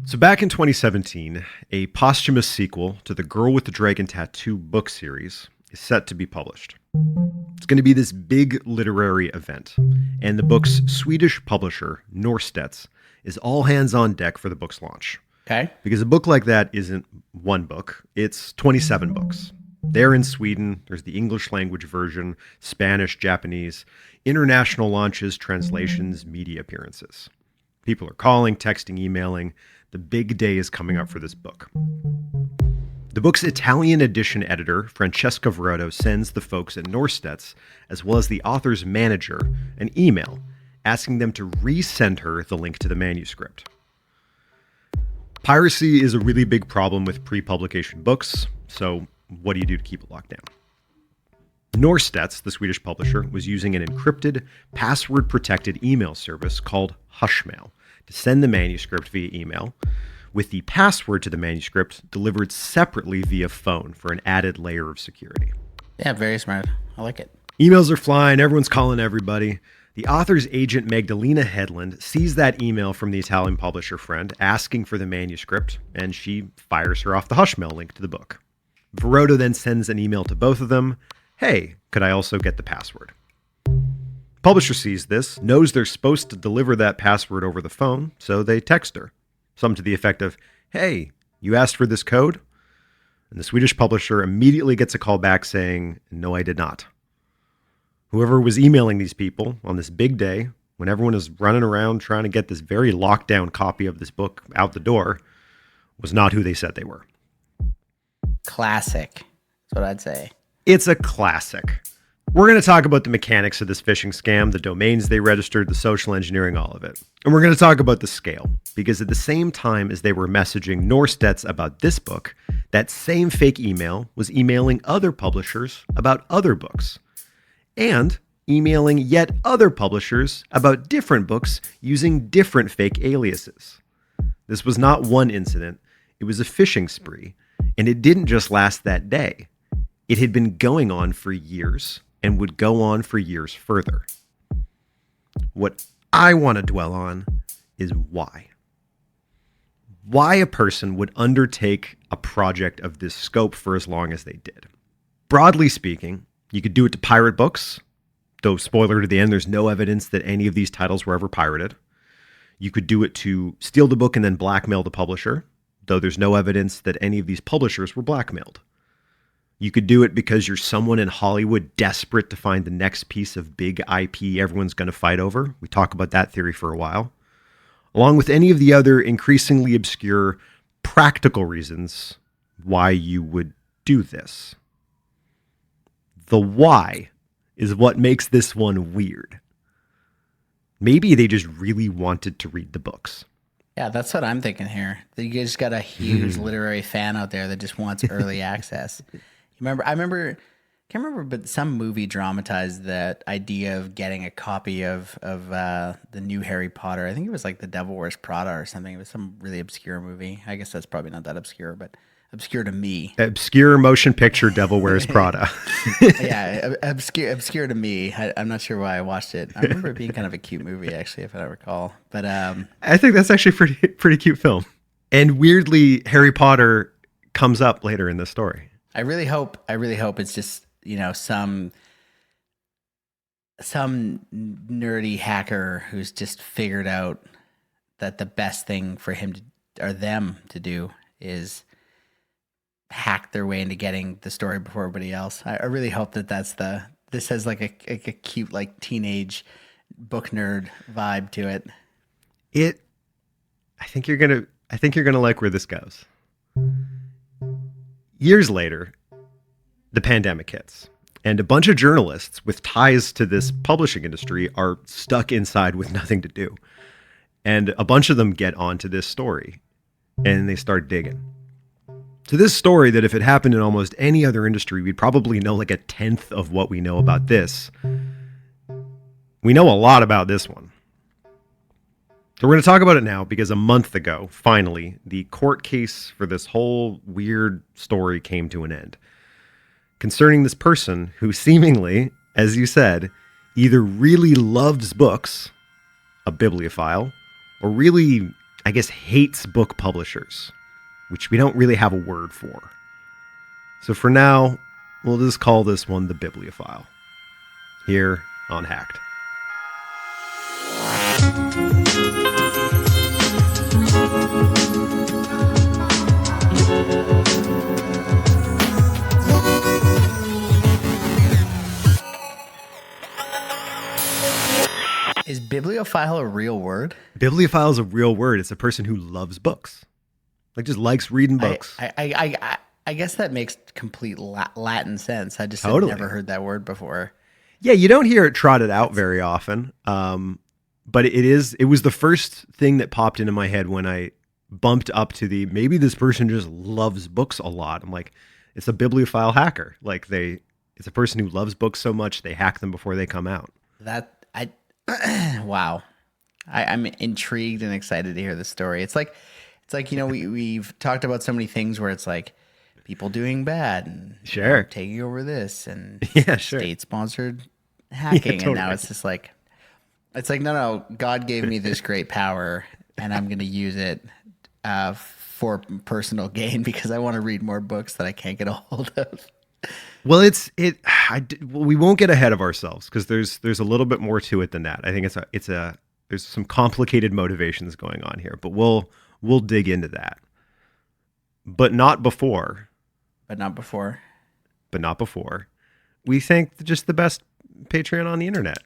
So back in 2017, a posthumous sequel to the Girl with the Dragon Tattoo book series is set to be published. It's going to be this big literary event, and the book's Swedish publisher, Norstedts, is all hands on deck for the book's launch. Okay. Because a book like that isn't one book, it's 27 books. They're in Sweden, there's the English language version, Spanish, Japanese, international launches, translations, media appearances. People are calling, texting, emailing. The big day is coming up for this book. The book's Italian edition editor, Francesca Verotto, sends the folks at Norstedts, as well as the author's manager, an email asking them to resend her the link to the manuscript. Piracy is a really big problem with pre-publication books, so what do you do to keep it locked down? Norstedts, the Swedish publisher, was using an encrypted, password-protected email service called Hushmail to send the manuscript via email, with the password to the manuscript delivered separately via phone for an added layer of security. Yeah, very smart. I like it. Emails are flying, everyone's calling everybody. The author's agent, Magdalena Hedlund, sees that email from the Italian publisher friend asking for the manuscript, and she fires her off the Hushmail link to the book. Verotto then sends an email to both of them. Hey, could I also get the password? Publisher sees this, knows they're supposed to deliver that password over the phone, so they text her. Some to the effect of, hey, you asked for this code? And the Swedish publisher immediately gets a call back saying, no, I did not. Whoever was emailing these people on this big day, when everyone is running around trying to get this very locked down copy of this book out the door, was not who they said they were. Classic. That's what I'd say. It's a classic. We're going to talk about the mechanics of this phishing scam, the domains they registered, the social engineering, all of it. And we're going to talk about the scale, because at the same time as they were messaging Norstedts about this book, that same fake email was emailing other publishers about other books, and emailing yet other publishers about different books using different fake aliases. This was not one incident, it was a phishing spree, and it didn't just last that day. It had been going on for years, and would go on for years further. What I want to dwell on is why. Why a person would undertake a project of this scope for as long as they did. Broadly speaking, you could do it to pirate books, though spoiler to the end, there's no evidence that any of these titles were ever pirated. You could do it to steal the book and then blackmail the publisher, though there's no evidence that any of these publishers were blackmailed. You could do it because you're someone in Hollywood desperate to find the next piece of big IP everyone's going to fight over. We talk about that theory for a while. Along with any of the other increasingly obscure practical reasons why you would do this. The why is what makes this one weird. Maybe they just really wanted to read the books. Yeah, that's what I'm thinking here. You just got a huge literary fan out there that just wants early access. I can't remember, but some movie dramatized that idea of getting a copy of the new Harry Potter. I think it was like The Devil Wears Prada or something. It was some really obscure movie. I guess that's probably not that obscure, but obscure to me. Obscure motion picture Devil Wears Prada. Yeah, obscure to me. I'm not sure why I watched it. I remember it being kind of a cute movie, actually, if I recall. But I think that's actually pretty cute film. And weirdly, Harry Potter comes up later in the story. I really hope it's just, some nerdy hacker who's just figured out that the best thing for him them to do is hack their way into getting the story before everybody else. I really hope this has like a cute, like, teenage book nerd vibe to it. I think you're gonna like where this goes. Years later, the pandemic hits, and a bunch of journalists with ties to this publishing industry are stuck inside with nothing to do. And a bunch of them get onto this story, and they start digging. So this story that if it happened in almost any other industry, we'd probably know like a tenth of what we know about this. We know a lot about this one. So we're going to talk about it now because a month ago, finally, the court case for this whole weird story came to an end. Concerning this person who seemingly, as you said, either really loves books, a bibliophile, or really I guess, hates book publishers, which we don't really have a word for. So for now, we'll just call this one the Bibliophile. Here on Hacked. Is bibliophile a real word? Bibliophile is a real word. It's a person who loves books. Like, just likes reading books. I guess that makes complete Latin sense. I just Totally. had never heard that word before. Yeah, you don't hear it trotted out very often. But it was the first thing that popped into my head when I bumped up to maybe this person just loves books a lot. I'm like, it's a bibliophile hacker. Like, it's a person who loves books so much they hack them before they come out. Wow. I'm intrigued and excited to hear the story. It's like, we've talked about so many things where it's like people doing bad and sure taking over this and yeah, sure. state-sponsored hacking. Totally. And now it's just like, no, God gave me this great power and I'm going to use it for personal gain because I want to read more books that I can't get a hold of. Well, we won't get ahead of ourselves because there's a little bit more to it than that. I think there's some complicated motivations going on here, but we'll dig into that. But not before. We thank just the best Patreon on the internet.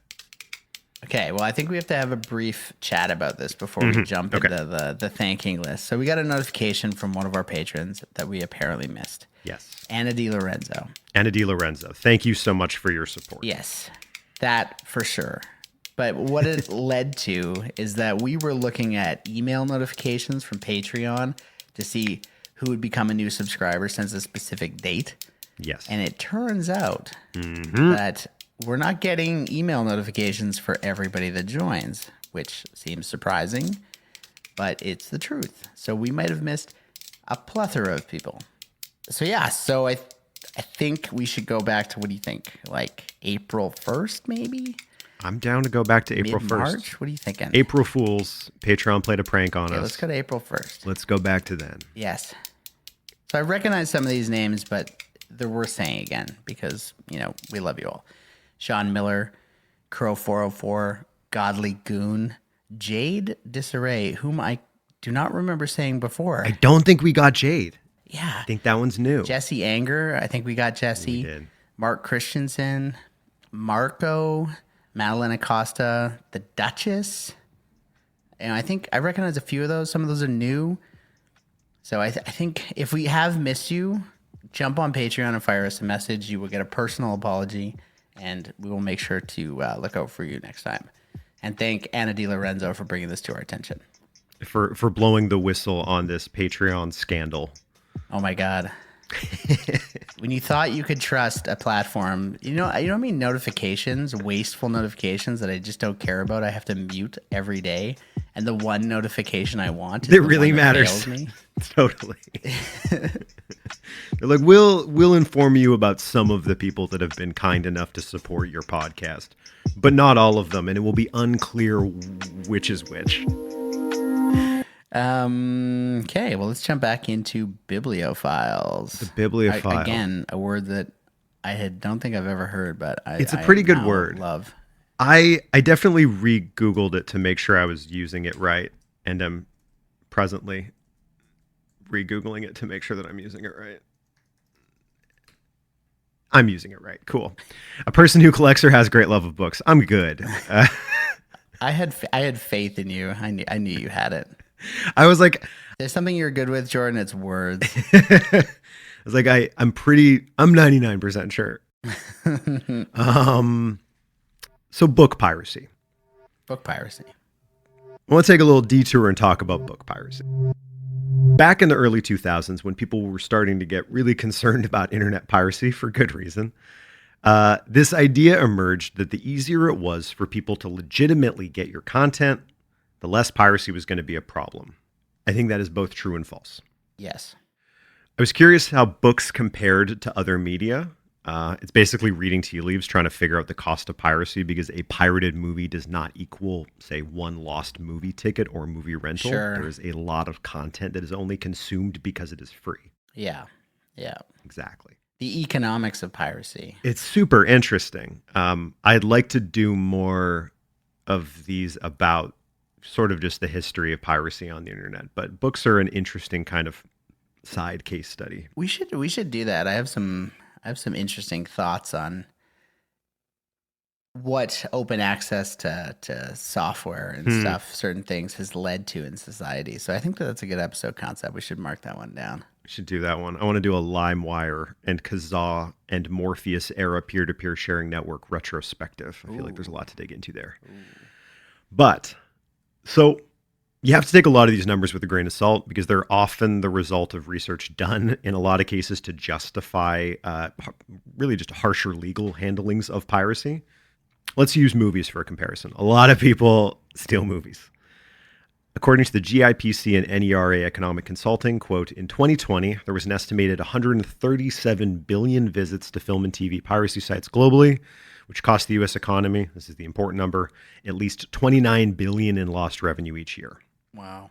Okay, well, I think we have to have a brief chat about this before we jump into the thanking list. So we got a notification from one of our patrons that we apparently missed. Yes. Anna Di Lorenzo. Thank you so much for your support. Yes, that for sure. But what it led to is that we were looking at email notifications from Patreon to see who would become a new subscriber since a specific date. Yes. And it turns out that we're not getting email notifications for everybody that joins, which seems surprising, but it's the truth. So we might have missed a plethora of people. So yeah, I think we should go back to, what do you think? Like April 1st, maybe? I'm down to go back to April 1st. Mid-March? What are you thinking? April Fools. Patreon played a prank on us. Let's go to April 1st. Let's go back to then. Yes. So I recognize some of these names, but they're worth saying again because, we love you all. Sean Miller, Crow 404, Godly Goon, Jade Disarray, whom I do not remember saying before. I don't think we got Jade. Yeah. I think that one's new. Jesse Anger, I think we got Jesse. We did. Mark Christensen, Marco, Madeline Acosta, the Duchess. And I think I recognize a few of those. Some of those are new. So I think if we have missed you, jump on Patreon and fire us a message. You will get a personal apology, and we will make sure to look out for you next time. And thank Anna Di Lorenzo for bringing this to our attention. For blowing the whistle on this Patreon scandal. Oh my God. When you thought you could trust a platform, you know how many notifications, wasteful notifications that I just don't care about, I have to mute every day, and the one notification I want is it really matters. Me. Totally. They're like, we'll inform you about some of the people that have been kind enough to support your podcast, but not all of them, and it will be unclear which is which. Okay, well, let's jump back into bibliophiles. The bibliophile. Again, a word that don't think I've ever heard, but it's a pretty good word. Love. I definitely re-Googled it to make sure I was using it right, and I'm presently re-Googling it to make sure that I'm using it right. I'm using it right. Cool. A person who collects or has great love of books. I'm good. I had faith in you. I knew you had it. I was like, there's something you're good with, Jordan. It's words. I was like, I'm 99% sure. So book piracy. Book piracy. I want to take a little detour and talk about book piracy. Back in the early 2000s, when people were starting to get really concerned about internet piracy for good reason, this idea emerged that the easier it was for people to legitimately get your content, the less piracy was going to be a problem. I think that is both true and false. Yes. I was curious how books compared to other media. It's basically reading tea leaves, trying to figure out the cost of piracy because a pirated movie does not equal, say, one lost movie ticket or movie rental. Sure. There's a lot of content that is only consumed because it is free. Yeah. Yeah. Exactly. The economics of piracy. It's super interesting. I'd like to do more of these about sort of just the history of piracy on the internet, but books are an interesting kind of side case study. We should do that. I have some interesting thoughts on what open access to software and stuff, certain things has led to in society. So I think that's a good episode concept. We should mark that one down. We should do that one. I want to do a LimeWire and Kazaa and Morpheus era peer-to-peer sharing network retrospective. I feel like there's a lot to dig into there. But so you have to take a lot of these numbers with a grain of salt because they're often the result of research done in a lot of cases to justify really just harsher legal handlings of piracy. Let's use movies for a comparison. A lot of people steal movies. According to the GIPC and NERA Economic Consulting, quote, in 2020, there was an estimated 137 billion visits to film and TV piracy sites globally, which cost the U.S. economy, this is the important number, at least 29 billion in lost revenue each year. Wow.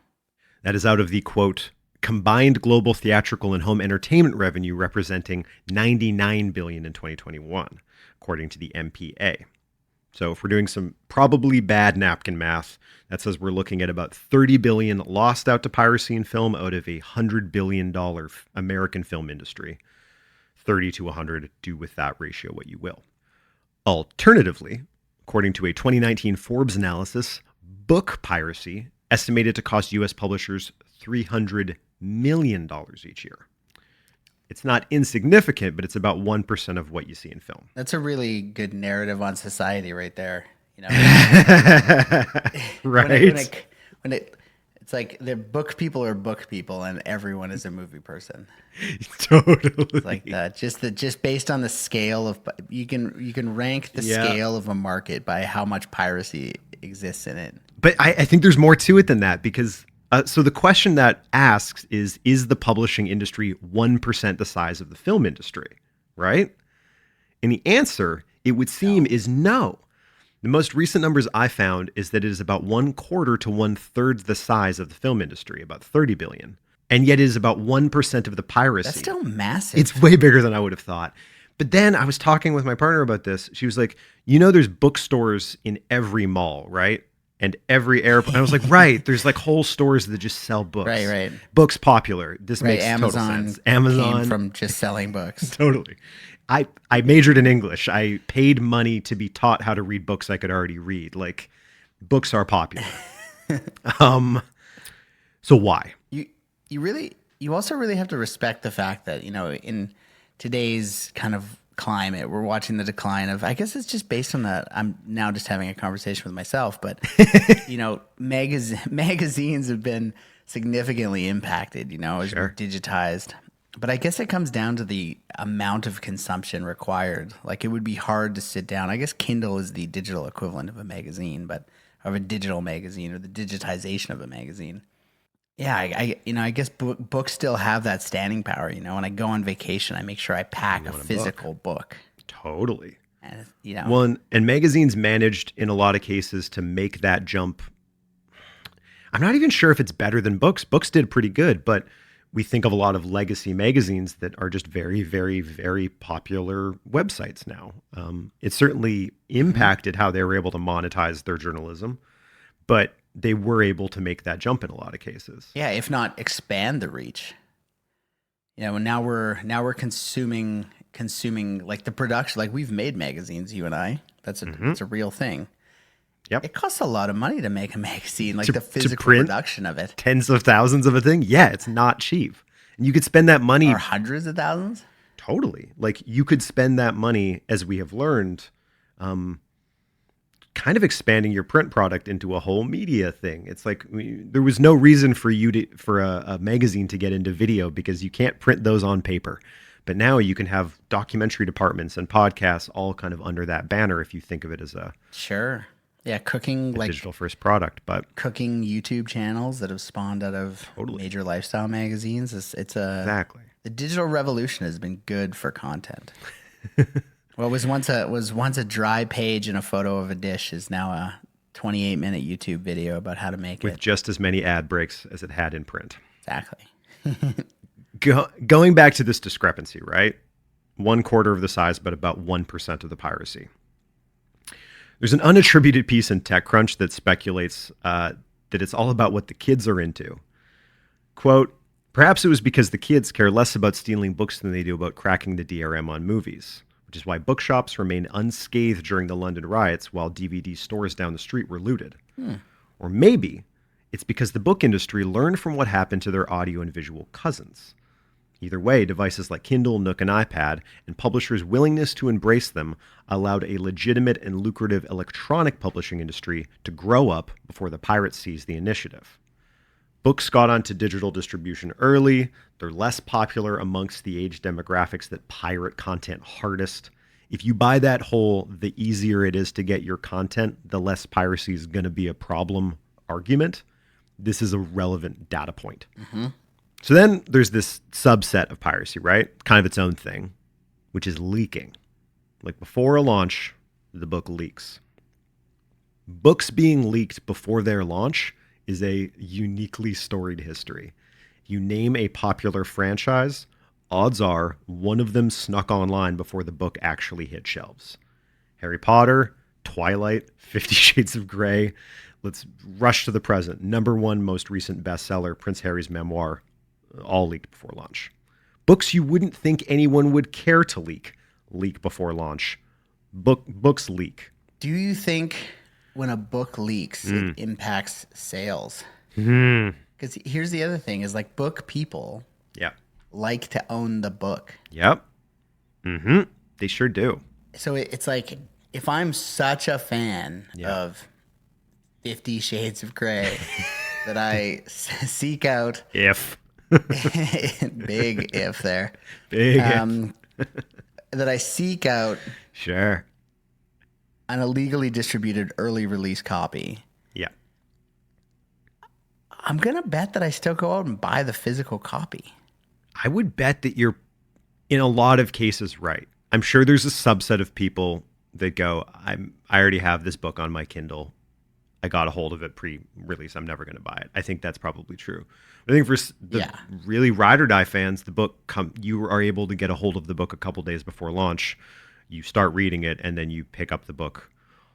That is out of the, quote, combined global theatrical and home entertainment revenue representing 99 billion in 2021, according to the MPA. So if we're doing some probably bad napkin math, that says we're looking at about 30 billion lost out to piracy in film out of a $100 billion American film industry. 30 to 100, do with that ratio what you will. Alternatively, according to a 2019 Forbes analysis, book piracy estimated to cost U.S. publishers $300 million each year. It's not insignificant, but it's about 1% of what you see in film. That's a really good narrative on society right there. You know, right? It's like the book people are book people and everyone is a movie person. Totally. It's like that. Just based on the scale of, you can rank the scale of a market by how much piracy exists in it. But I think there's more to it than that because so the question that asks is the publishing industry 1% the size of the film industry, right? And the answer, it would seem, is no. The most recent numbers I found is that it is about 1/4 to 1/3 the size of the film industry, about 30 billion. And yet it is about 1% of the piracy. That's still massive. It's way bigger than I would have thought. But then I was talking with my partner about this. She was like, there's bookstores in every mall, right? And every airport. I was like, right, there's like whole stores that just sell books. Right. Books popular. This makes total Amazon sense. Amazon came from just selling books. Totally. I majored in English. I paid money to be taught how to read books I could already read. Like, books are popular. So why? You also really have to respect the fact that, in today's kind of climate, we're watching the decline of, I guess it's just based on that. I'm now just having a conversation with myself, but magazines have been significantly impacted, as we're digitized. But I guess it comes down to the amount of consumption required. Like, it would be hard to sit down. I guess Kindle is the digital equivalent of a magazine, but of a digital magazine, or the digitization of a magazine. Yeah, I guess books still have that standing power. When I go on vacation, I make sure I pack a physical book. Totally. And Well, and magazines managed in a lot of cases to make that jump. I'm not even sure if it's better than books. Books did pretty good, but we think of a lot of legacy magazines that are just very, very, very popular websites now. It certainly impacted how they were able to monetize their journalism, but they were able to make that jump in a lot of cases. Yeah, if not expand the reach. Now we're consuming like the production. Like, we've made magazines, you and I. It's a real thing. Yep. It costs a lot of money to make a magazine, like the physical production of it. Tens of thousands of a thing. Yeah, it's not cheap. And you could spend that money. Or hundreds of thousands? Totally. Like, you could spend that money, as we have learned, kind of expanding your print product into a whole media thing. It's like there was no reason for a magazine to get into video because you can't print those on paper. But now you can have documentary departments and podcasts all kind of under that banner if you think of it as a cooking, like digital first product. But cooking YouTube channels that have spawned out of major lifestyle magazines. Exactly. The digital revolution has been good for content. What was once a dry page and a photo of a dish is now a 28-minute YouTube video about how to make With it. just as many ad breaks as it had in print. Exactly. Going back to this discrepancy, right? 1/4 of the size, but about 1% of the piracy. There's an unattributed piece in TechCrunch that speculates that it's all about what the kids are into. Quote, perhaps it was because the kids care less about stealing books than they do about cracking the DRM on movies, which is why bookshops remained unscathed during the London riots while DVD stores down the street were looted. Or maybe it's because the book industry learned from what happened to their audio and visual cousins. Either way, devices like Kindle, Nook, and iPad, and publishers' willingness to embrace them allowed a legitimate and lucrative electronic publishing industry to grow up before the pirates seized the initiative. Books got onto digital distribution early. They're less popular amongst the age demographics that pirate content hardest. If you buy that whole, the easier it is to get your content, the less piracy is going to be a problem argument, this is a relevant data point. Mm-hmm. So then there's this subset of piracy, right? Kind of its own thing, which is leaking. Like before a launch, the book leaks. Books being leaked before their launch is a uniquely storied history. You name a popular franchise, odds are one of them snuck online before the book actually hit shelves. Harry Potter, Twilight, 50 Shades of Grey. Let's rush to the present. Number one most recent bestseller, Prince Harry's memoir, all leaked before launch. Books you wouldn't think anyone would care to leak before launch. Books leak. Do you think when a book leaks, it impacts sales? Because here's the other thing: is like book people, like to own the book. Yep. They sure do. So it's like if I'm such a fan of 50 Shades of Grey that I seek out big if there. Big if. That I seek out Sure. an illegally distributed early release copy. Yeah. I'm going to bet that I still go out and buy the physical copy. I would bet that you're, in a lot of cases, right. I'm sure there's a subset of people that go, I already have this book on my Kindle. I got a hold of it pre-release. I'm never going to buy it. I think that's probably true. I think for the really ride or die fans, the book you are able to get a hold of the book a couple days before launch. You start reading it, and then you pick up the book,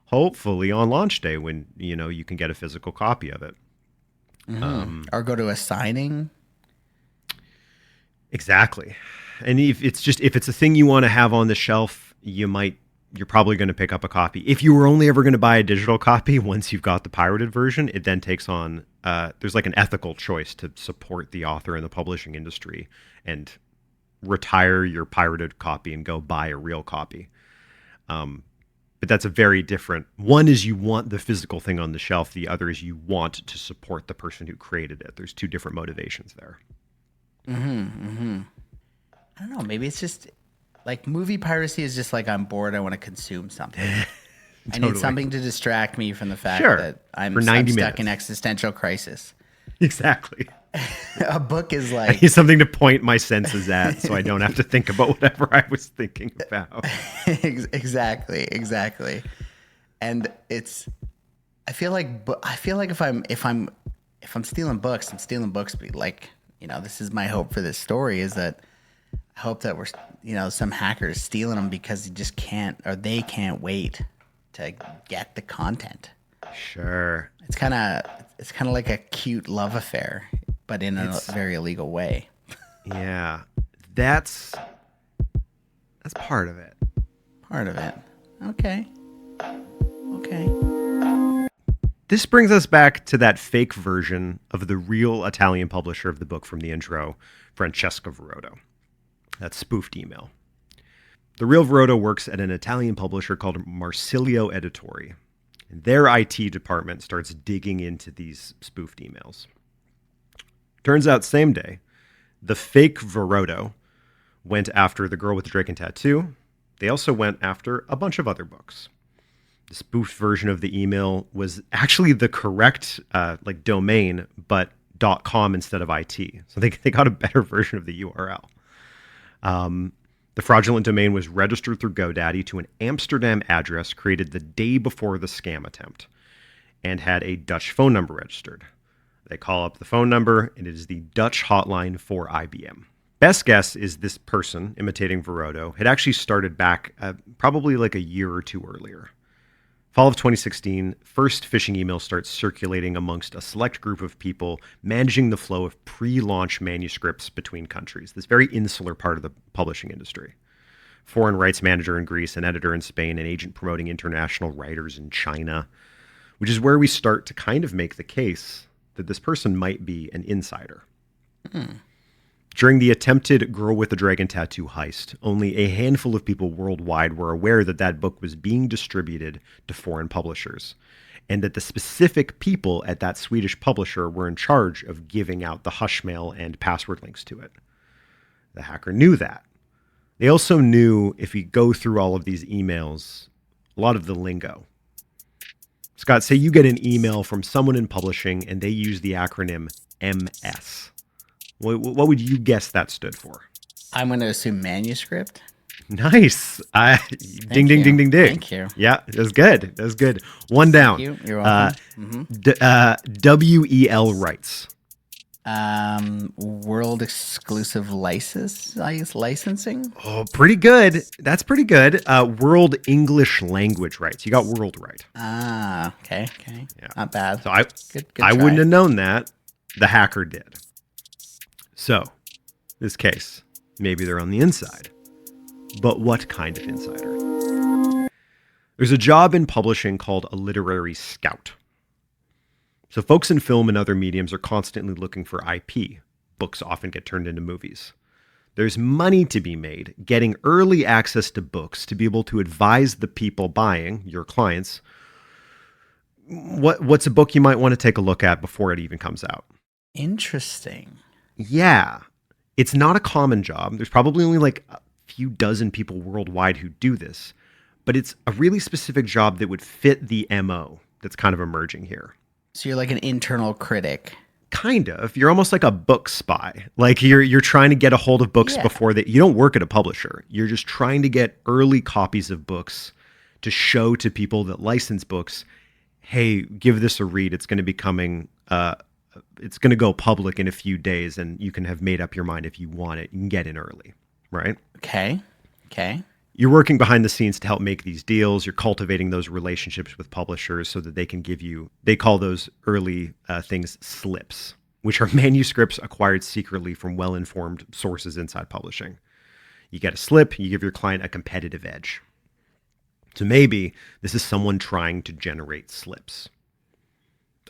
hopefully on launch day when you can get a physical copy of it, or go to a signing. Exactly, and if it's a thing you want to have on the shelf, you're probably going to pick up a copy. If you were only ever going to buy a digital copy, once you've got the pirated version, it then takes on, there's like an ethical choice to support the author and the publishing industry and retire your pirated copy and go buy a real copy. But that's a very different, one is you want the physical thing on the shelf. The other is you want to support the person who created it. There's two different motivations there. I don't know. Maybe it's just like movie piracy is just like I'm bored. I want to consume something. I need something to distract me from the fact that I'm stuck in existential crisis. Exactly. A book is like... I need something to point my senses at so I don't have to think about whatever I was thinking about. Exactly. And I feel like if I'm stealing books, I'm stealing books, but like, this is my hope for this story is that I hope that we're, some hackers stealing them because they can't wait to get the content. Sure. It's kind of like a cute love affair, but in a very illegal way. Yeah. That's part of it. Part of it. Okay. This brings us back to that fake version of the real Italian publisher of the book from the intro, Francesca Verotto. That spoofed email. The real Verotto works at an Italian publisher called Marsilio Editori. And their IT department starts digging into these spoofed emails. Turns out, same day, the fake Verotto went after The Girl with the Dragon Tattoo. They also went after a bunch of other books. The spoofed version of the email was actually the correct domain, but .com instead of IT. So they got a better version of the URL. The fraudulent domain was registered through GoDaddy to an Amsterdam address created the day before the scam attempt and had a Dutch phone number registered. They call up the phone number, and it is the Dutch hotline for IBM. Best guess is this person, imitating Verodo, had actually started back probably like a year or two earlier. Fall of 2016, first phishing email starts circulating amongst a select group of people managing the flow of pre-launch manuscripts between countries, this very insular part of the publishing industry. Foreign rights manager in Greece, an editor in Spain, an agent promoting international writers in China, which is where we start to kind of make the case that this person might be an insider. During the attempted Girl with the Dragon Tattoo heist, only a handful of people worldwide were aware that that book was being distributed to foreign publishers, and that the specific people at that Swedish publisher were in charge of giving out the hush mail and password links to it. The hacker knew that. They also knew, if you go through all of these emails, a lot of the lingo. Scott, say you get an email from someone in publishing and they use the acronym MS. What would you guess that stood for? I'm going to assume manuscript. Nice. Ding, ding, ding, ding, ding. Thank you. Yeah, that's good. That's good. One down. Thank you. You're welcome. WEL rights. World exclusive licensing. Oh, pretty good. That's pretty good. World English language rights. You got world right. Okay. Yeah. Not bad. So I Good wouldn't have known that. The hacker did. So, this case, maybe they're on the inside. But what kind of insider? There's a job in publishing called a literary scout. So folks in film and other mediums are constantly looking for IP. Books often get turned into movies. There's money to be made getting early access to books to be able to advise the people buying, your clients, what's a book you might want to take a look at before it even comes out. Interesting. Yeah. It's not a common job. There's probably only like a few dozen people worldwide who do this, but it's a really specific job that would fit the MO that's kind of emerging here. So you're like an internal critic. Kind of. You're almost like a book spy. Like you're trying to get a hold of books before that. You don't work at a publisher. You're just trying to get early copies of books to show to people that license books, hey, give this a read. It's going to be coming it's going to go public in a few days, and you can have made up your mind if you want it. You can get in early, right? Okay. You're working behind the scenes to help make these deals. You're cultivating those relationships with publishers so that they can give you, they call those early things slips, which are manuscripts acquired secretly from well-informed sources inside publishing. You get a slip, you give your client a competitive edge. So maybe this is someone trying to generate slips.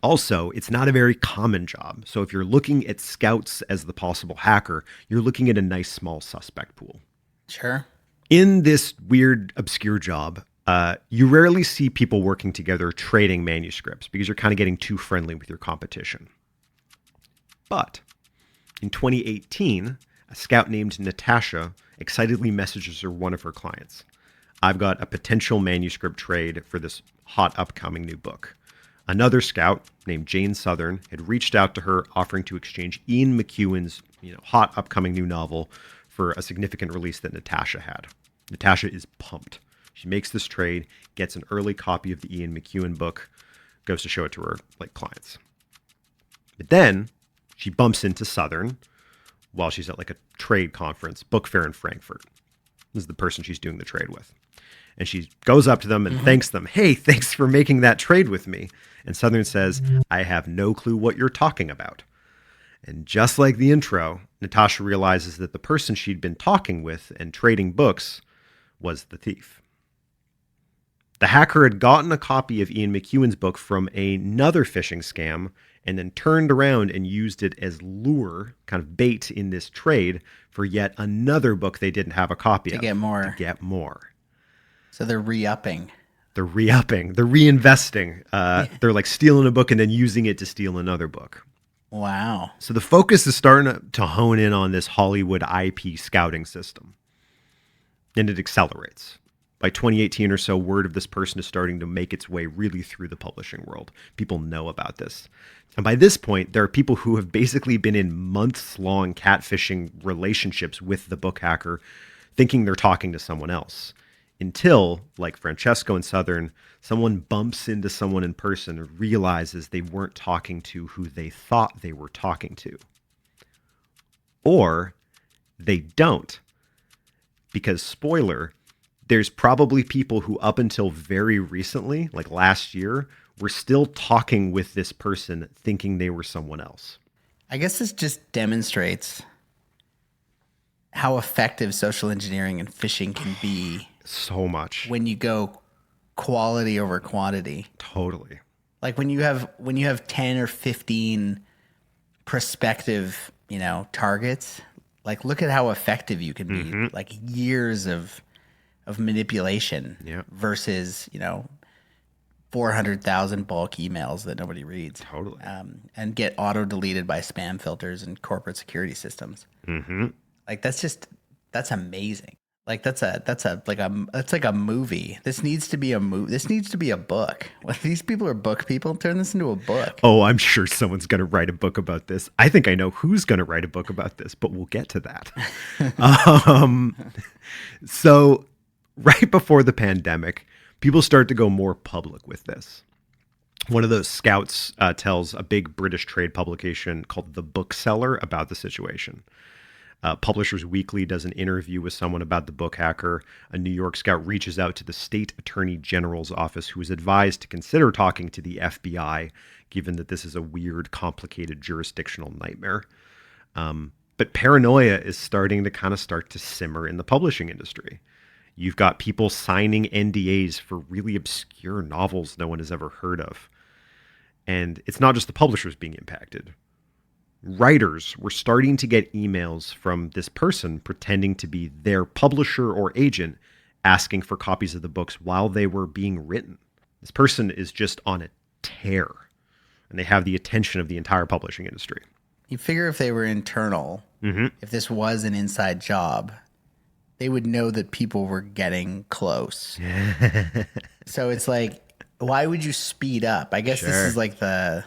Also, it's not a very common job. So if you're looking at scouts as the possible hacker, you're looking at a nice small suspect pool. Sure. In this weird, obscure job, you rarely see people working together trading manuscripts because you're kind of getting too friendly with your competition. But in 2018, a scout named Natasha excitedly messages one of her clients. I've got a potential manuscript trade for this hot upcoming new book. Another scout named Jane Southern had reached out to her offering to exchange Ian McEwan's hot upcoming new novel for a significant release that Natasha had. Natasha is pumped. She makes this trade, gets an early copy of the Ian McEwan book, goes to show it to her clients. But then she bumps into Southern while she's at a trade conference, book fair in Frankfurt. This is the person she's doing the trade with. And she goes up to them and thanks them. Hey, thanks for making that trade with me. And Southern says, I have no clue what you're talking about. And just like the intro, Natasha realizes that the person she'd been talking with and trading books was the thief. The hacker had gotten a copy of Ian McEwan's book from another phishing scam and then turned around and used it as lure, kind of bait in this trade for yet another book they didn't have a copy of. To get more. To get more. So they're re-upping. They're re-upping. They're reinvesting. They're stealing a book and then using it to steal another book. Wow. So the focus is starting to hone in on this Hollywood IP scouting system. And it accelerates. By 2018 or so, word of this person is starting to make its way really through the publishing world. People know about this. And by this point, there are people who have basically been in months-long catfishing relationships with the book hacker, thinking they're talking to someone else. Until, like Francesco and Southern, someone bumps into someone in person and realizes they weren't talking to who they thought they were talking to. Or they don't. Because, spoiler, there's probably people who up until very recently, like last year, were still talking with this person thinking they were someone else. I guess this just demonstrates how effective social engineering and phishing can be So much. when you go quality over quantity. Totally. Like when you have 10 or 15 prospective, targets, like look at how effective you can be. Like years of manipulation versus, 400,000 bulk emails that nobody reads. Totally. And get auto deleted by spam filters and corporate security systems. Like that's amazing. Like that's like a movie. This needs to be a movie. This needs to be a book. Like these people are book people. Turn this into a book. Oh, I'm sure someone's going to write a book about this. I think I know who's going to write a book about this, but we'll get to that. So right before the pandemic, people start to go more public with this. One of those scouts tells a big British trade publication called The Bookseller about the situation. Publishers Weekly does an interview with someone about the book hacker. A New York scout reaches out to the state attorney general's office, who is advised to consider talking to the FBI, given that this is a weird, complicated jurisdictional nightmare. But paranoia is starting to simmer in the publishing industry. You've got people signing NDAs for really obscure novels no one has ever heard of. And it's not just the publishers being impacted. Writers were starting to get emails from this person pretending to be their publisher or agent, asking for copies of the books while they were being written. This person is just on a tear, and they have the attention of the entire publishing industry. You figure if they were internal, if this was an inside job, they would know that people were getting close. So it's like, why would you speed up? I guess this is like the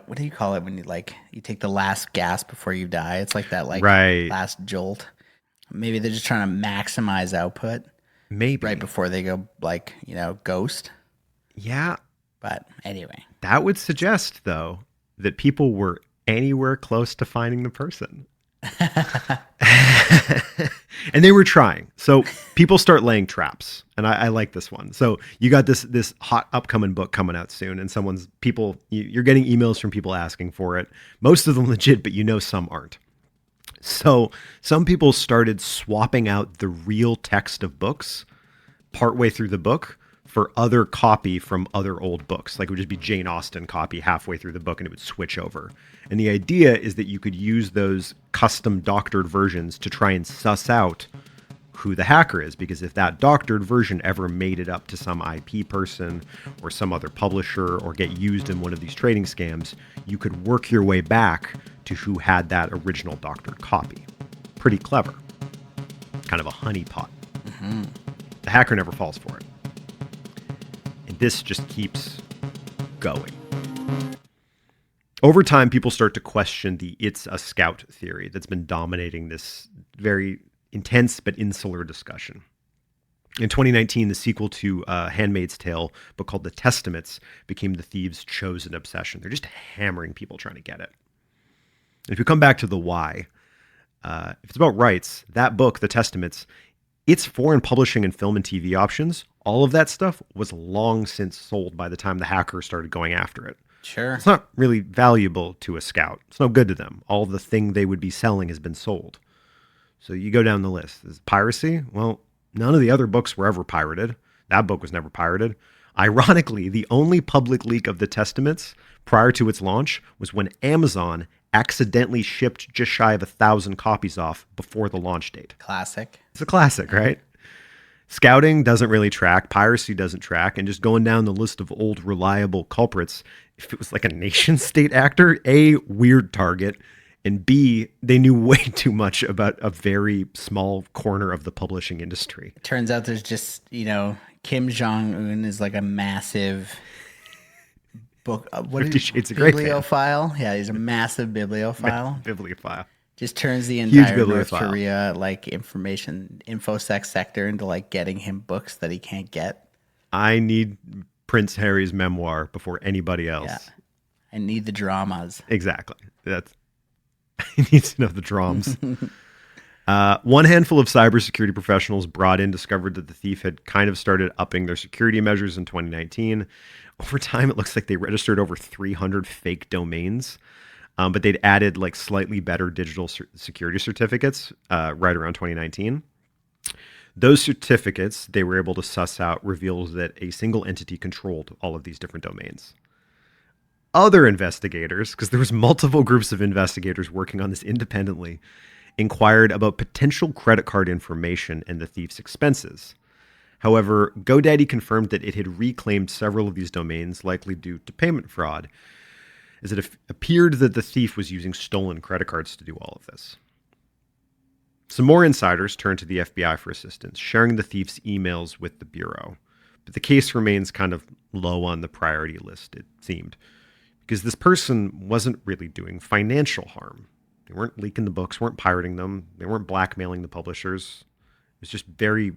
what do you call it when you take the last gasp before you die? It's like that last jolt. Maybe they're just trying to maximize output. Maybe right before they go ghost. Yeah. But anyway, that would suggest though that people were anywhere close to finding the person. And they were trying. So people start laying traps. And I like this one. So you got this hot upcoming book coming out soon, and you're getting emails from people asking for it. Most of them legit, but some aren't. So some people started swapping out the real text of books partway through the book for other copy from other old books. Like it would just be Jane Austen copy halfway through the book and it would switch over. And the idea is that you could use those custom doctored versions to try and suss out who the hacker is, because if that doctored version ever made it up to some IP person or some other publisher or get used in one of these trading scams, you could work your way back to who had that original doctored copy. Pretty clever. Kind of a honeypot. The hacker never falls for it. And this just keeps going. Over time, people start to question the "it's a scout" theory that's been dominating this very intense but insular discussion. In 2019, the sequel to Handmaid's Tale, but called The Testaments, became the thieves' chosen obsession. They're just hammering people trying to get it. And if you come back to the why, if it's about rights, that book, The Testaments, its foreign publishing and film and TV options, all of that stuff was long since sold by the time the hacker started going after it. Sure. It's not really valuable to a scout. It's no good to them. All the thing they would be selling has been sold. So you go down the list. Is piracy? Well, none of the other books were ever pirated. That book was never pirated. Ironically, the only public leak of the Testaments prior to its launch was when Amazon accidentally shipped just shy of 1,000 copies off before the launch date. Classic. It's a classic, right? Scouting doesn't really track. Piracy doesn't track. And just going down the list of old reliable culprits, if it was like a nation state actor, A, weird target, and B, they knew way too much about a very small corner of the publishing industry. It turns out there's just, Kim Jong-un is like a massive book. 50 Shades of Grey fan. Bibliophile. Yeah, he's a massive bibliophile. Bibliophile. Just turns the Huge entire North bibliophile. Korea like infosec sector into like getting him books that he can't get. I need Prince Harry's memoir before anybody Yeah. else. I need the dramas. Exactly. He needs to know the drums. One handful of cybersecurity professionals brought in discovered that the thief had kind of started upping their security measures in 2019. Over time, it looks like they registered over 300 fake domains, but they'd added like slightly better digital security certificates right around 2019. Those certificates they were able to suss out revealed that a single entity controlled all of these different domains. Other investigators, because there was multiple groups of investigators working on this independently, inquired about potential credit card information and the thief's expenses. However, GoDaddy confirmed that it had reclaimed several of these domains, likely due to payment fraud, as it appeared that the thief was using stolen credit cards to do all of this. Some more insiders turned to the FBI for assistance, sharing the thief's emails with the Bureau. But the case remains kind of low on the priority list, it seemed, because this person wasn't really doing financial harm. They weren't leaking the books, weren't pirating them, they weren't blackmailing the publishers. It was just very,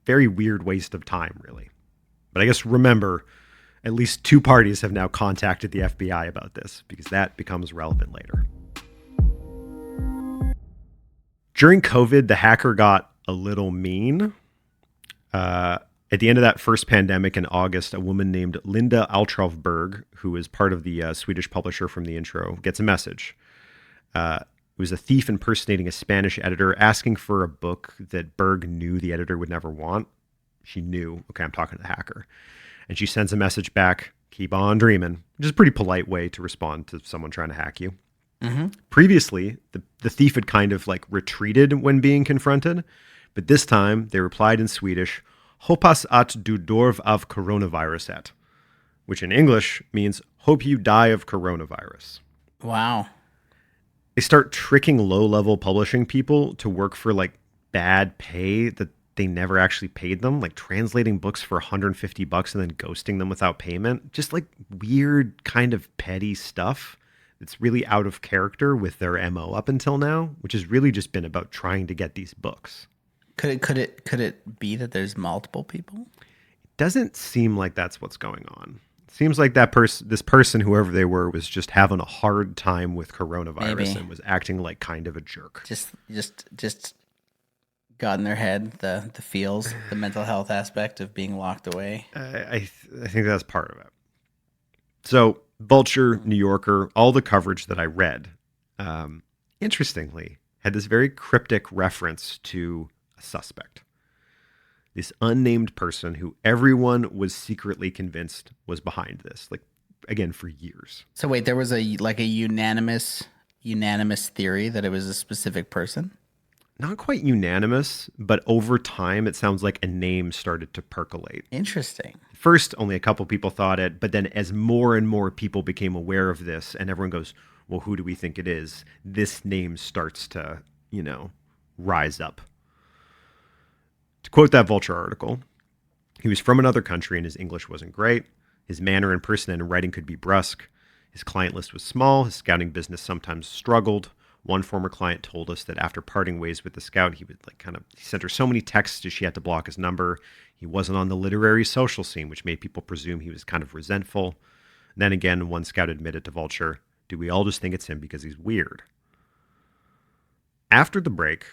very weird waste of time, really. But I guess remember, at least 2 parties have now contacted the FBI about this, because that becomes relevant later. During COVID, the hacker got a little mean. At the end of that first pandemic in August, a woman named Linda Altrovberg, who is part of the Swedish publisher from the intro, gets a message. It was a thief impersonating a Spanish editor asking for a book that Berg knew the editor would never want. She knew, okay, I'm talking to the hacker. And she sends a message back, keep on dreaming, which is a pretty polite way to respond to someone trying to hack you. Mm-hmm. Previously, the thief had kind of like retreated when being confronted, but this time they replied in Swedish, "Hoppas att du dör av coronaviruset," which in English means "hope you die of coronavirus." Wow. They start tricking low-level publishing people to work for like bad pay that they never actually paid them, like translating books for $150 and then ghosting them without payment. Just like weird kind of petty stuff. It's really out of character with their MO up until now, which has really just been about trying to get these books. Could it be that there's multiple people? It doesn't seem like that's what's going on. It seems like this person, whoever they were, was just having a hard time with coronavirus. Maybe. And was acting like kind of a jerk. Just got in their head the feels, the mental health aspect of being locked away. I think that's part of it. So Vulture, New Yorker, all the coverage that I read, interestingly, had this very cryptic reference to a suspect. This unnamed person who everyone was secretly convinced was behind this, like, again, for years. So wait, there was a unanimous theory that it was a specific person? Not quite unanimous, but over time, it sounds like a name started to percolate. Interesting. First, only a couple people thought it, but then as more and more people became aware of this and everyone goes, well, who do we think it is? This name starts to, rise up. To quote that Vulture article, he was from another country and his English wasn't great. His manner in person and in writing could be brusque. His client list was small. His scouting business sometimes struggled. One former client told us that after parting ways with the scout, he would he sent her so many texts that she had to block his number. He wasn't on the literary social scene, which made people presume he was kind of resentful. And then again, one scout admitted to Vulture, do we all just think it's him because he's weird? After the break,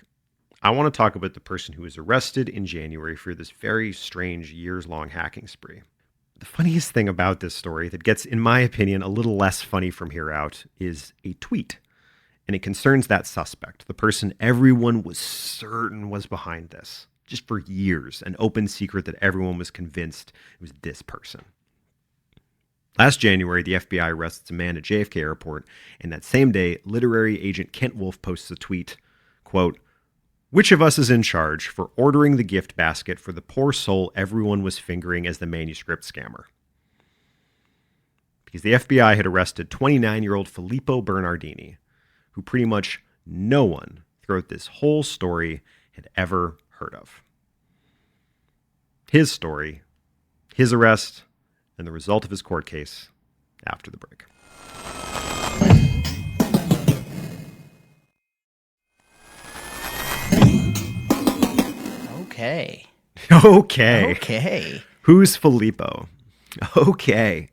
I want to talk about the person who was arrested in January for this very strange years-long hacking spree. The funniest thing about this story that gets, in my opinion, a little less funny from here out is a tweet. And it concerns that suspect, the person everyone was certain was behind this, just for years, an open secret that everyone was convinced it was this person. Last January, the FBI arrests a man at JFK Airport, and that same day, literary agent Kent Wolf posts a tweet, quote, "Which of us is in charge for ordering the gift basket for the poor soul everyone was fingering as the manuscript scammer?" Because the FBI had arrested 29-year-old Filippo Bernardini, who pretty much no one throughout this whole story had ever heard of. His story, his arrest, and the result of his court case after the break. Okay. Okay. Okay. Who's Filippo? Okay.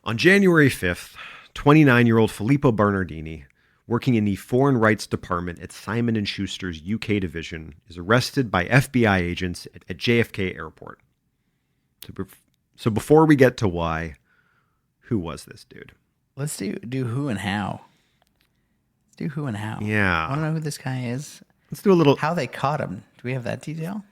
On January 5th, 29-year-old Filippo Bernardini, working in the Foreign Rights Department at Simon & Schuster's UK division, is arrested by FBI agents at JFK Airport. So before we get to why, who was this dude? Let's do who and how. Let's do who and how. Yeah. I want to know who this guy is. Let's do a little. How they caught him. Do we have that detail?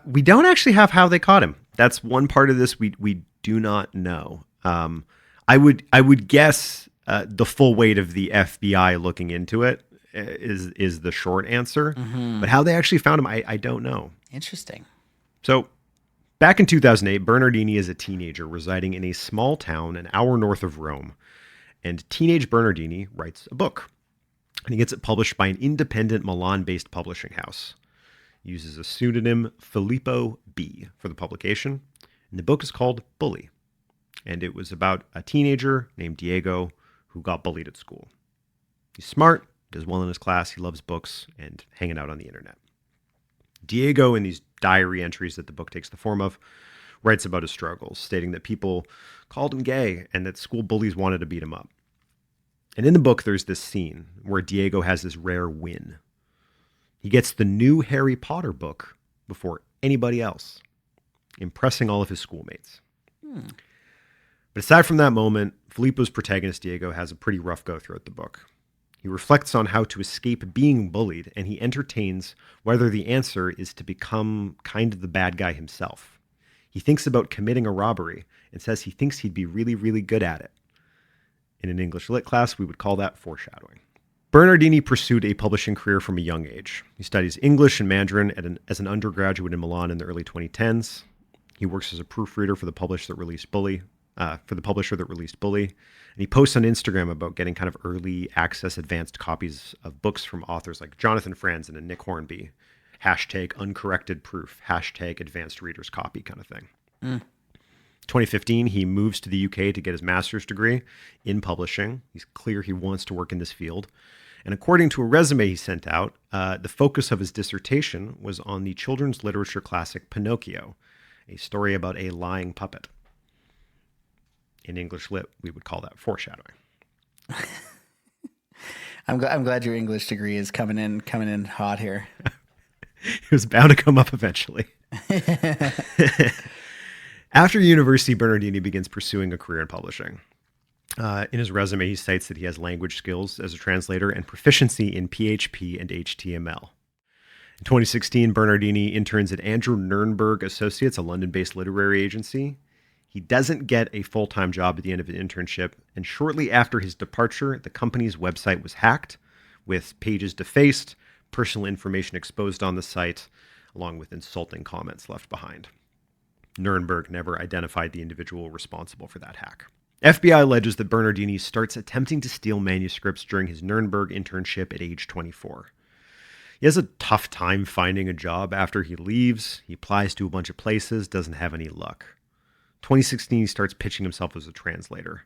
We don't actually have how they caught him. That's one part of this we do not know. I would guess the full weight of the FBI looking into it is the short answer. But how they actually found him, I don't know. Interesting. So back in 2008, Bernardini is a teenager residing in a small town an hour north of Rome. And teenage Bernardini writes a book. And he gets it published by an independent Milan-based publishing house. He uses a pseudonym Filippo B for the publication. And the book is called Bully. And it was about a teenager named Diego who got bullied at school. He's smart, does well in his class, he loves books, and hanging out on the internet. Diego, in these diary entries that the book takes the form of, writes about his struggles, stating that people called him gay and that school bullies wanted to beat him up. And in the book, there's this scene where Diego has this rare win. He gets the new Harry Potter book before anybody else, impressing all of his schoolmates. But aside from that moment, Filippo's protagonist, Diego, has a pretty rough go throughout the book. He reflects on how to escape being bullied, and he entertains whether the answer is to become kind of the bad guy himself. He thinks about committing a robbery and says he thinks he'd be really, really good at it. In an English lit class, we would call that foreshadowing. Bernardini pursued a publishing career from a young age. He studies English and Mandarin as an undergraduate in Milan in the early 2010s. He works as a proofreader for the publisher that released Bully. And he posts on Instagram about getting kind of early access advanced copies of books from authors like Jonathan Franzen and Nick Hornby. Hashtag uncorrected proof, hashtag advanced reader's copy kind of thing. 2015, he moves to the UK to get his master's degree in publishing. He's clear he wants to work in this field. And according to a resume he sent out, the focus of his dissertation was on the children's literature classic Pinocchio, a story about a lying puppet. In English lit, we would call that foreshadowing. I'm glad your English degree is coming in hot here. It was bound to come up eventually. After university, Bernardini begins pursuing a career in publishing. In his resume, he cites that he has language skills as a translator and proficiency in PHP and HTML. In 2016, Bernardini interns at Andrew Nernberg Associates, a London-based literary agency. He doesn't get a full-time job at the end of his internship, and shortly after his departure, the company's website was hacked, with pages defaced, personal information exposed on the site, along with insulting comments left behind. Nurnberg never identified the individual responsible for that hack. FBI alleges that Bernardini starts attempting to steal manuscripts during his Nurnberg internship at age 24. He has a tough time finding a job after he leaves. He applies to a bunch of places, doesn't have any luck. 2016, he starts pitching himself as a translator.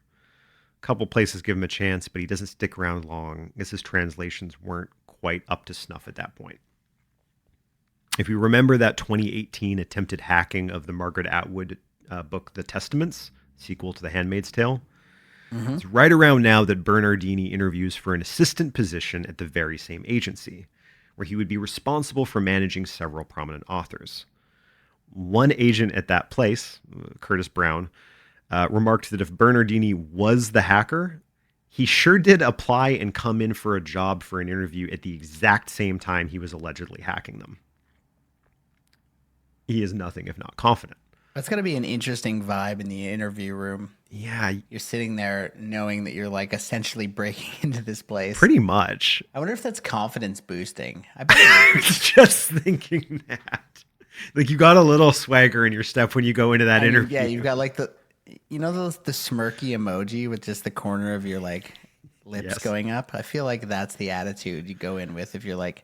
A couple places give him a chance, but he doesn't stick around long, as his translations weren't quite up to snuff at that point. If you remember that 2018 attempted hacking of the Margaret Atwood book, The Testaments, sequel to The Handmaid's Tale, it's right around now that Bernardini interviews for an assistant position at the very same agency, where he would be responsible for managing several prominent authors. One agent at that place, Curtis Brown, remarked that if Bernardini was the hacker, he sure did apply and come in for a job for an interview at the exact same time he was allegedly hacking them. He is nothing if not confident. That's going to be an interesting vibe in the interview room. Yeah. You're sitting there knowing that you're like essentially breaking into this place. Pretty much. I wonder if that's confidence boosting. I bet it is. Just thinking that. Like you got a little swagger in your step when you go into that interview. Yeah, you've got like the smirky emoji with just the corner of your like lips going up. I feel like that's the attitude you go in with if you're like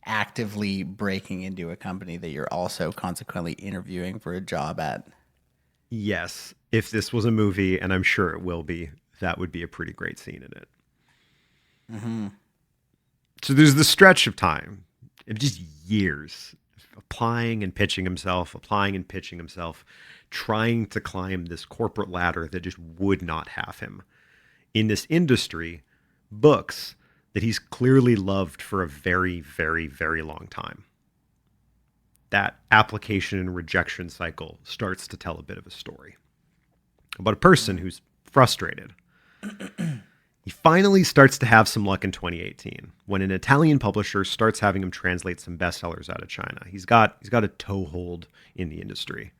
actively breaking into a company that you're also consequently interviewing for a job at. Yes. If this was a movie, and I'm sure it will be, that would be a pretty great scene in it. So there's the stretch of time of just years applying and pitching himself, trying to climb this corporate ladder that just would not have him. In this industry, books that he's clearly loved for a very, very, very long time. That application and rejection cycle starts to tell a bit of a story about a person who's frustrated. He finally starts to have some luck in 2018 when an Italian publisher starts having him translate some bestsellers out of China. He's got a toehold in the industry.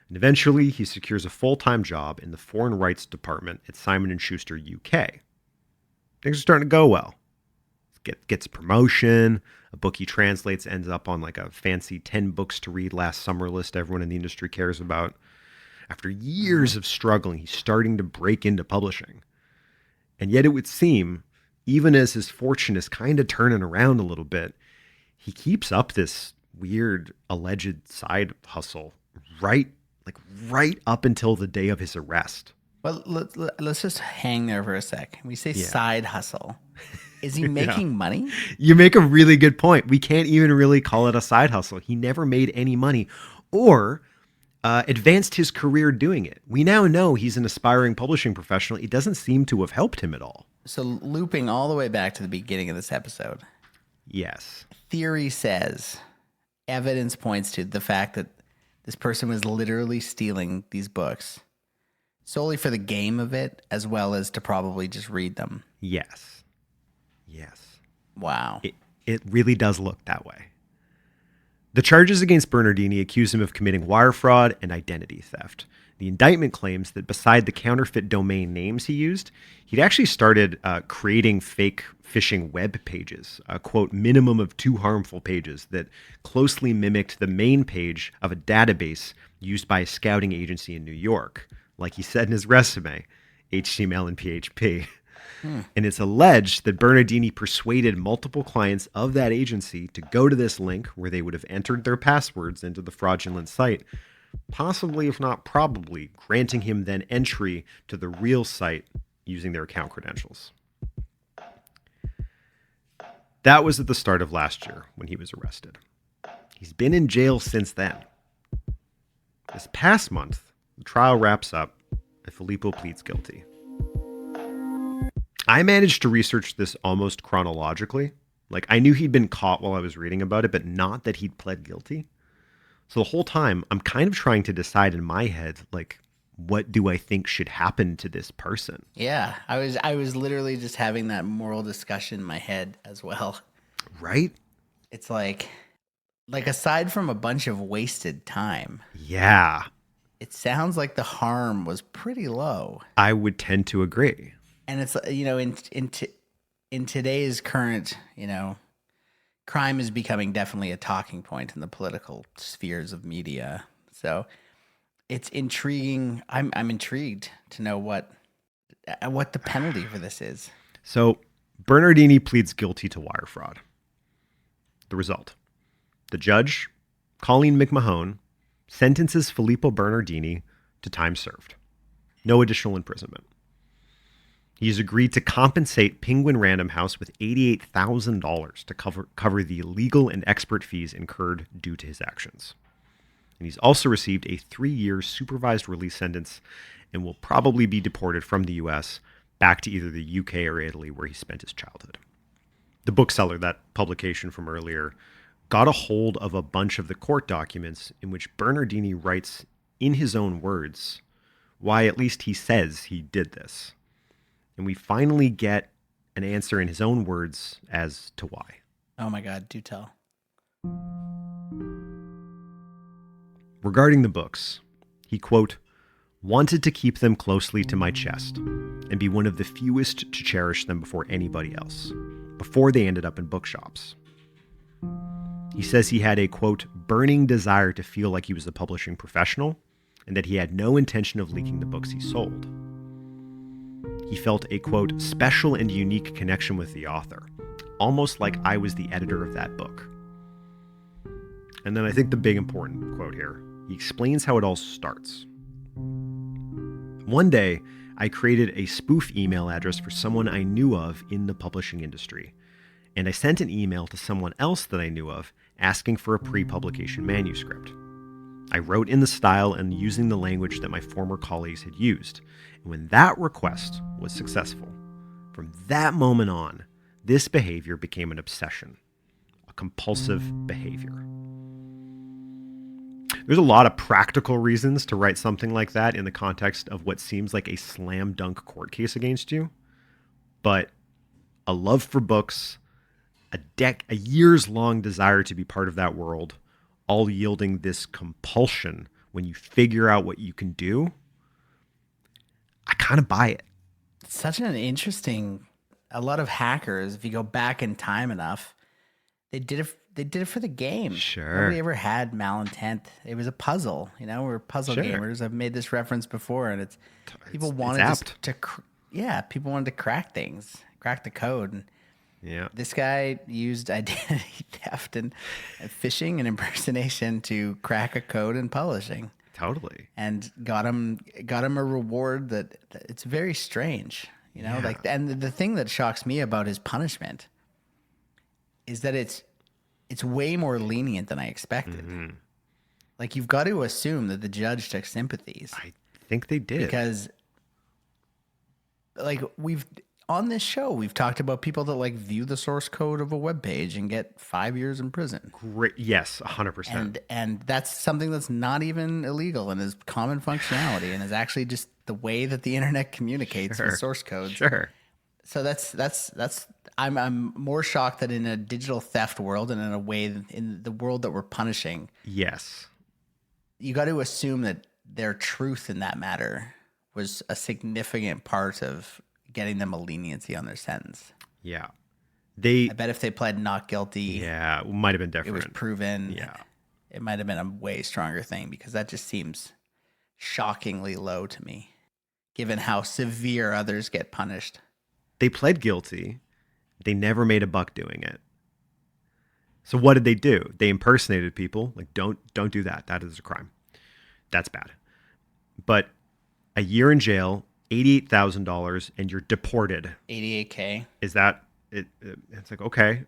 And eventually he secures a full-time job in the foreign rights department at Simon & Schuster UK. Things are starting to go well. Gets a promotion. A book he translates ends up on like a fancy 10 books to read last summer list everyone in the industry cares about. After years of struggling, he's starting to break into publishing. And yet it would seem, even as his fortune is kind of turning around a little bit, he keeps up this weird alleged side hustle right up until the day of his arrest. Well, let's just hang there for a sec. We say side hustle. Is he making money? You make a really good point. We can't even really call it a side hustle. He never made any money or advanced his career doing it. We now know he's an aspiring publishing professional. It doesn't seem to have helped him at all. So looping all the way back to the beginning of this episode. Yes. Theory says, evidence points to the fact that this person was literally stealing these books solely for the game of it, as well as to probably just read them. Yes. Wow. It really does look that way. The charges against Bernardini accuse him of committing wire fraud and identity theft. The indictment claims that beside the counterfeit domain names he used, he'd actually started creating fake phishing web pages, a quote, minimum of 2 harmful pages that closely mimicked the main page of a database used by a scouting agency in New York. Like he said in his resume, HTML and PHP. And it's alleged that Bernardini persuaded multiple clients of that agency to go to this link where they would have entered their passwords into the fraudulent site, possibly, if not probably, granting him then entry to the real site using their account credentials. That was at the start of last year when he was arrested. He's been in jail since then. This past month, the trial wraps up and Filippo pleads guilty. I managed to research this almost chronologically. Like, I knew he'd been caught while I was reading about it, but not that he'd pled guilty. So the whole time, I'm kind of trying to decide in my head, like, what do I think should happen to this person? Yeah, I was literally just having that moral discussion in my head as well. Right? It's like aside from a bunch of wasted time. Yeah. It sounds like the harm was pretty low. I would tend to agree. And it's, in today's current, crime is becoming definitely a talking point in the political spheres of media. So it's intriguing. I'm intrigued to know what the penalty for this is. So Bernardini pleads guilty to wire fraud. The result: the judge, Colleen McMahon, sentences Filippo Bernardini to time served. No additional imprisonment. He's agreed to compensate Penguin Random House with $88,000 to cover the legal and expert fees incurred due to his actions. And he's also received a 3-year supervised release sentence and will probably be deported from the U.S. back to either the UK or Italy, where he spent his childhood. The bookseller, that publication from earlier, got a hold of a bunch of the court documents in which Bernardini writes in his own words why at least he says he did this. And we finally get an answer in his own words as to why. Oh my God, do tell. Regarding the books, he, quote, wanted to keep them closely to my chest and be one of the fewest to cherish them before anybody else, before they ended up in bookshops. He says he had a, quote, burning desire to feel like he was a publishing professional and that he had no intention of leaking the books he sold. He felt a, quote, special and unique connection with the author, almost like I was the editor of that book. And then I think the big important quote here, he explains how it all starts. One day, I created a spoof email address for someone I knew of in the publishing industry, and I sent an email to someone else that I knew of asking for a pre-publication manuscript. I wrote in the style and using the language that my former colleagues had used. And when that request was successful, from that moment on, this behavior became an obsession, a compulsive behavior. There's a lot of practical reasons to write something like that in the context of what seems like a slam dunk court case against you. But a love for books, a years long desire to be part of that world, all yielding this compulsion when you figure out what you can do, I kind of buy it. It's such an interesting. A lot of hackers, if you go back in time enough, they did it. They did it for the game. Sure. Nobody ever had malintent. It was a puzzle. You know, we're puzzle Sure. gamers. I've made this reference before, and people it's wanted apt. people wanted to crack things, crack the code. And Yeah. this guy used identity theft and phishing and impersonation to crack a code in publishing, Totally. and got him a reward that it's very strange. You know, Yeah. and the thing that shocks me about his punishment is that it's way more lenient than I expected. Mm-hmm. Like, you've got to assume that the judge took sympathies, I think they did. because like on this show, we've talked about people that like view the source code of a web page and get 5 years in prison. Great. Yes, 100%. And that's something that's not even illegal and is common functionality and is actually just the way that the internet communicates with source codes. Sure. So that's I'm more shocked that in a digital theft world and in a way in the world that we're punishing, Yes. you got to assume that their truth in that matter was a significant part of getting them a leniency on their sentence. Yeah. I bet if they pled not guilty, Yeah, it might have been it different. was proven. Yeah. It might have been a way stronger thing, because that just seems shockingly low to me, given how severe others get punished. They pled guilty. They never made a buck doing it. So what did they do? They impersonated people. Like, don't do that. That is a crime. That's bad. But a year in jail, $88,000, and you're deported. $88K. Is that it? It's like, okay,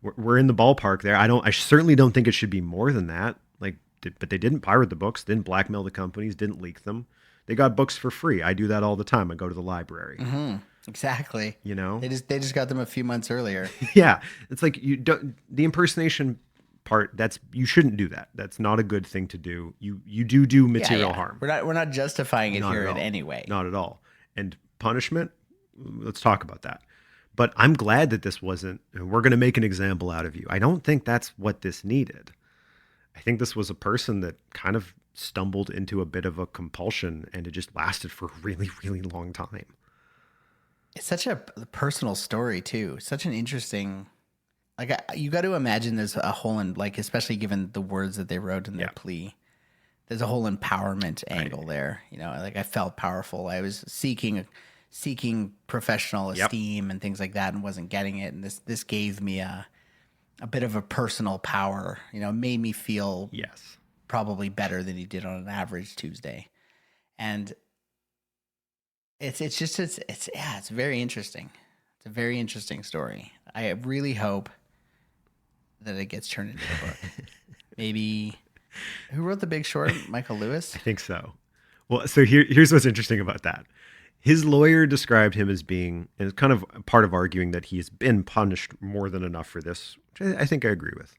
we're in the ballpark there. I certainly don't think it should be more than that. Like, but they didn't pirate the books, didn't blackmail the companies, didn't leak them. They got books for free. I do that all the time. I go to the library. Mm-hmm. Exactly. You know, they just got them a few months earlier. Yeah, it's like the impersonation part. You shouldn't do that. That's not a good thing to do. You do material harm. We're not justifying it here in any way. Not at all. And punishment. Let's talk about that. But I'm glad that this wasn't. We're going to make an example out of you. I don't think that's what this needed. I think this was a person that kind of stumbled into a bit of a compulsion, and it just lasted for a really, really long time. It's such a personal story too. Such an interesting, like, you got to imagine there's a whole, like, especially given the words that they wrote in their plea, there's a whole empowerment angle there. You know, like, I felt powerful. I was seeking professional esteem and things like that, and wasn't getting it. And this gave me a bit of a personal power. You know, made me feel probably better than he did on an average Tuesday. And it's very interesting. It's a very interesting story. I really hope that it gets turned into a book. Maybe, who wrote The Big Short? Michael Lewis? I think so. Well, so here's what's interesting about that. His lawyer described him as being, and it's kind of part of arguing that he's been punished more than enough for this, which I think I agree with.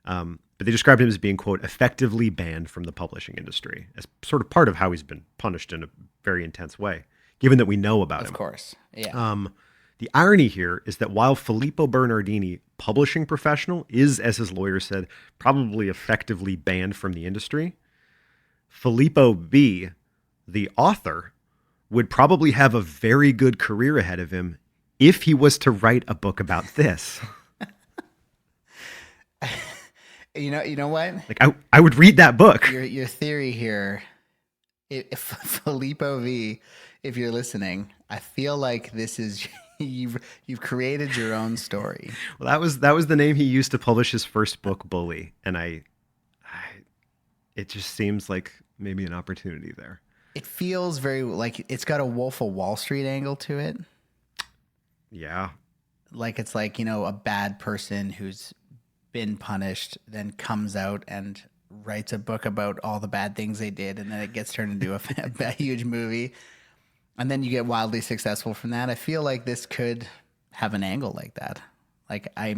But they described him as being, quote, effectively banned from the publishing industry, as sort of part of how he's been punished in a very intense way, given that we know about him. Of course, yeah. The irony here is that while Filippo Bernardini, publishing professional, is, as his lawyer said, probably effectively banned from the industry, Filippo B, the author, would probably have a very good career ahead of him if he was to write a book about this. You know what? Like, I would read that book. Your theory here, if Filippo V, if you're listening, I feel like this is you've created your own story. Well, that was the name he used to publish his first book, Bully, and it just seems like maybe an opportunity there. It feels very like it's got a Wolf of Wall Street angle to it. Yeah. Like it's like, you know, a bad person who's been punished then comes out and writes a book about all the bad things they did, and then it gets turned into a huge movie, and then you get wildly successful from that. I feel like this could have an angle like that. Like I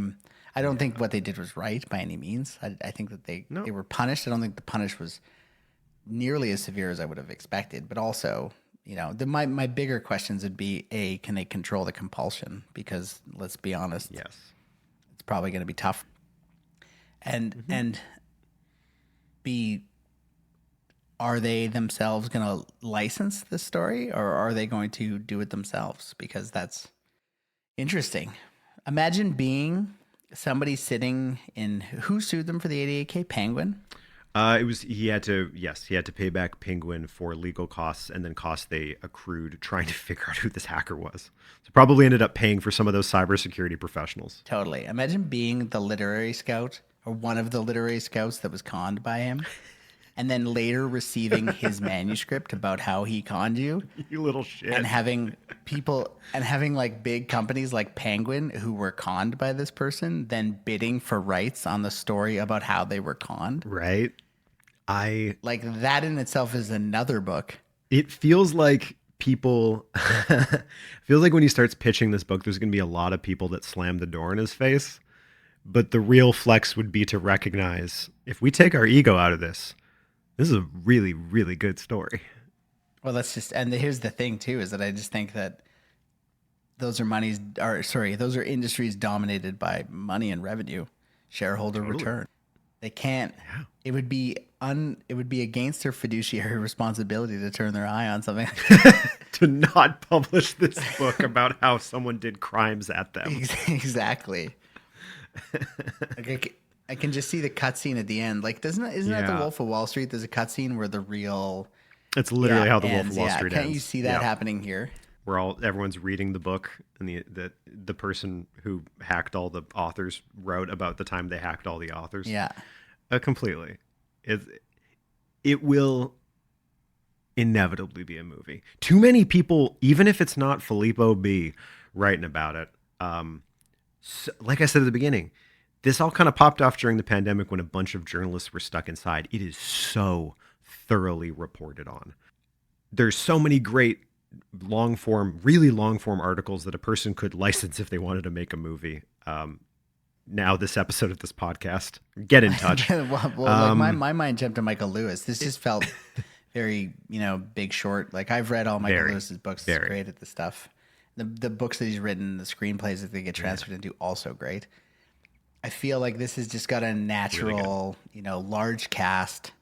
don't think what they did was right by any means. I think that they were punished. I don't think the punish was nearly as severe as I would have expected. But also, you know, my bigger questions would be, A, can they control the compulsion? Because let's be honest, Yes. it's probably going to be tough. And B, are they themselves going to license this story, or are they going to do it themselves? Because that's interesting. Imagine being somebody sitting in, who sued them for the 88K? Penguin? He had to pay back Penguin for legal costs and then costs they accrued trying to figure out who this hacker was. So probably ended up paying for some of those cybersecurity professionals. Totally. Imagine being the literary scout, or one of the literary scouts that was conned by him, and then later receiving his manuscript about how he conned you. You little shit. And having like big companies like Penguin who were conned by this person then bidding for rights on the story about how they were conned. Right. Like that in itself is another book. It feels like people feels like when he starts pitching this book, there's going to be a lot of people that slam the door in his face. But the real flex would be to recognize, if we take our ego out of this is a really, really good story. Well, and here's the thing too, is that I just think that those are industries dominated by money and revenue, shareholder return. They can't, it would be against their fiduciary responsibility to turn their eye on something like that. To not publish this book about how someone did crimes at them. Exactly. Like I can just see the cutscene at the end. Like, isn't that the Wolf of Wall Street? There's a cutscene where the real. It's literally how the Wolf of Wall Street ends. Can't you see that happening here? Where everyone's reading the book, and the person who hacked all the authors wrote about the time they hacked all the authors. Yeah, completely. It will inevitably be a movie. Too many people, even if it's not Filippo B writing about it. So, like I said at the beginning, this all kind of popped off during the pandemic when a bunch of journalists were stuck inside. It is so thoroughly reported on. There's so many great really long form articles that a person could license if they wanted to make a movie. Now this episode of this podcast, get in touch. Like my mind jumped to Michael Lewis. This just felt very, Big Short. Like I've read all Michael Lewis's books. He's great at this stuff. The books that he's written, the screenplays that they get transferred into, also great. I feel like this has just got a natural, really large cast,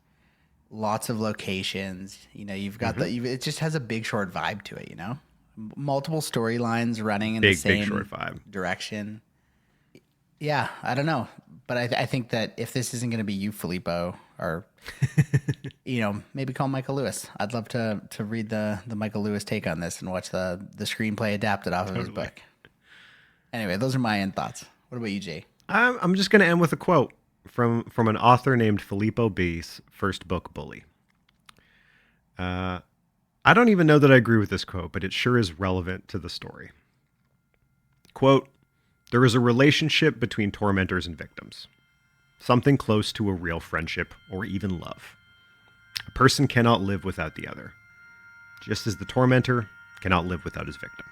lots of locations. You've got it just has a Big Short vibe to it. Multiple storylines running in the same Big Short vibe. Direction. Yeah, I don't know, but I think that if this isn't going to be you, Filippo, or maybe call Michael Lewis. I'd love to read the Michael Lewis take on this and watch the screenplay adapted off of his book. Anyway, those are my end thoughts. What about you, Jay? I'm just going to end with a quote from an author named Filippo B's first book, Bully. I don't even know that I agree with this quote, but it sure is relevant to the story. Quote, "There is a relationship between tormentors and victims, something close to a real friendship or even love. A person cannot live without the other, just as the tormentor cannot live without his victim."